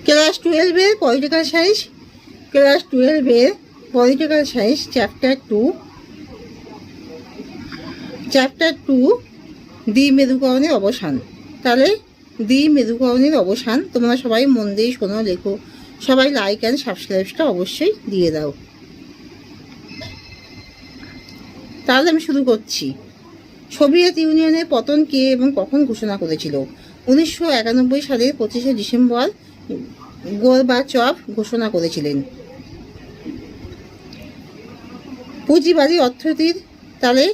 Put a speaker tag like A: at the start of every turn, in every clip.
A: Class 12-এর political science, class 12-এর political science chapter two দ্বিমেরুকরণের অবসান। তাহলে দ্বিমেরুকরণের অবসান তোমরা সবাই মন দিয়ে শোনো, লেখো। সবাই লাইক অ্যান্ড সাবস্ক্রাইবটা অবশ্যই দিয়ে দাও। তাহলে আমি শুরু করছি। সোভিয়েত ইউনিয়নের পতন কে এবং কখন ঘোষণা করেছিল? 1991 সালের 25শে ডিসেম্বর গোরবাচভ ঘোষণা করেছিলেন। পুঁজিবাদী অর্থনীতির তাহলে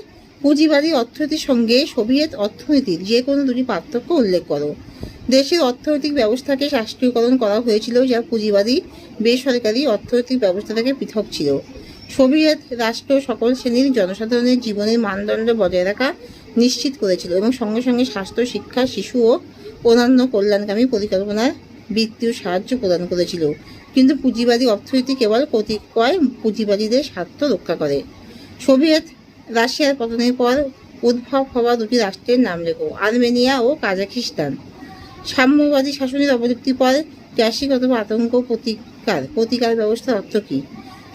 A: পুঁজিবাদী অর্থনীতির সঙ্গে সোভিয়েত অর্থনীতির যে কোনো দুটি পার্থক্য উল্লেখ করো। দেশের অর্থনৈতিক ব্যবস্থাকে রাষ্ট্রীয়করণ করা হয়েছিল, যা পুঁজিবাদী বেসরকারি অর্থনৈতিক ব্যবস্থা থেকে পৃথক ছিল। সোভিয়েত রাষ্ট্র সকল শ্রেণীর জনসাধারণের জীবনের মানদণ্ড বজায় রাখা নিশ্চিত করেছিল এবং সঙ্গে সঙ্গে স্বাস্থ্য, শিক্ষা, শিশু ও অন্যান্য কল্যাণকামী পরিকল্পনার বিত্তীয় সাহায্য প্রদান করেছিল। কিন্তু পুঁজিবাদী অর্থনীতি কেবল কতিপয় পুঁজিবাদীদের স্বার্থ রক্ষা করে। সোভিয়েত রাশিয়ার পতনের পর উদ্ভব হওয়া দুটি রাষ্ট্রের নাম লেখো। আর্মেনিয়া ও কাজাখিস্তান। সাম্যবাদী শাসনের অবলুপ্তির পর ক্যাশিক অথবা আতঙ্ক প্রতিকার ব্যবস্থার অর্থ কী?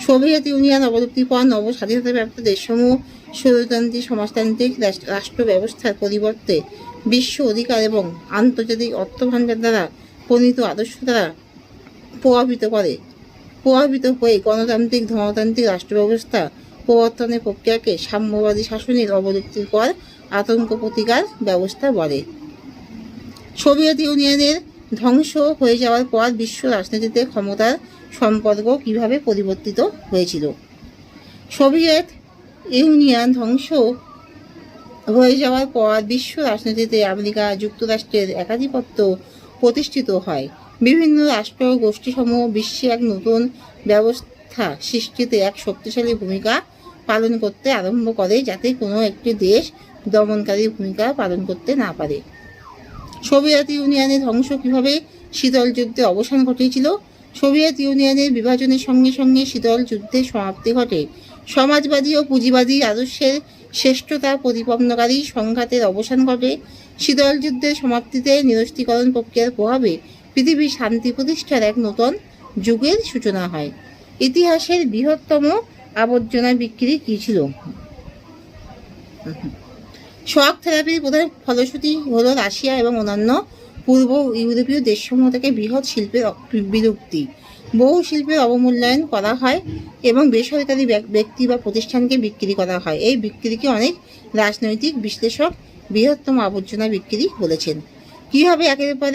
A: সোভিয়েত ইউনিয়ন অবলুপ্তির পর নব স্বাধীনতাপ্রাপ্ত দেশসমূহ স্বৈরতান্ত্রিক সমাজতান্ত্রিক রাষ্ট্র ব্যবস্থার পরিবর্তে বিশ্ব অধিকার এবং আন্তর্জাতিক অর্থভাণ্ডার দ্বারা প্রণীত আদর্শ দ্বারা প্রভাবিত হয়ে গণতান্ত্রিক ধর্মতান্ত্রিক রাষ্ট্র ব্যবস্থা প্রবর্তনের প্রক্রিয়াকে সাম্যবাদী শাসনের অবলুপ্তির পর আতঙ্ক প্রতিকার ব্যবস্থা বলে। সোভিয়েত ইউনিয়নের ধ্বংস হয়ে যাওয়ার পর বিশ্ব রাজনীতিতে ক্ষমতার সম্পর্ক কিভাবে পরিবর্তিত হয়েছিল? সোভিয়েত ইউনিয়ন ধ্বংস হয়ে যাওয়ার পর বিশ্ব রাজনীতিতে আমেরিকা যুক্তরাষ্ট্রের একাধিপত্য প্রতিষ্ঠিত হয়। বিভিন্ন রাষ্ট্র গোষ্ঠীসমূহ বিশ্বে এক নতুন ব্যবস্থা সৃষ্টিতে এক শক্তিশালী ভূমিকা পালন করতে আরম্ভ করে, যাতে কোনো একটি দেশ দমনকারী ভূমিকা পালন করতে না পারে। সোভিয়েত ইউনিয়নের ধ্বংস কিভাবে শীতল যুদ্ধে অবসান ঘটেছিল? সোভিয়েত ইউনিয়নের বিভাজনের সঙ্গে সঙ্গে শীতল যুদ্ধের সমাপ্তি ঘটে। সমাজবাদী ও পুঁজিবাদী আদর্শের শ্রেষ্ঠতা প্রতিপন্নকারী সংঘাতের অবসান ঘটে। শীতল যুদ্ধের সমাপ্তিতে নিরস্ত্রীকরণ প্রক্রিয়ার প্রভাবে পৃথিবীর শান্তি প্রতিষ্ঠার এক নতুন যুগের সূচনা হয়। ইতিহাসের বৃহত্তম আবর্জনা বিক্রি কী ছিল? শক থেরাপির প্রধান ফলশ্রুতি হল রাশিয়া এবং অন্যান্য পূর্ব ইউরোপীয় দেশসমূহ থেকে বৃহৎ শিল্পের বিলুপ্তি। বহু শিল্পের অবমূল্যায়ন করা হয় এবং বেসরকারি ব্যক্তি বা প্রতিষ্ঠানকে বিক্রি করা হয়। এই বিক্রিকে অনেক রাজনৈতিক বিশ্লেষক বৃহত্তম আবর্জনা বিক্রি বলেছেন। কীভাবে একের পর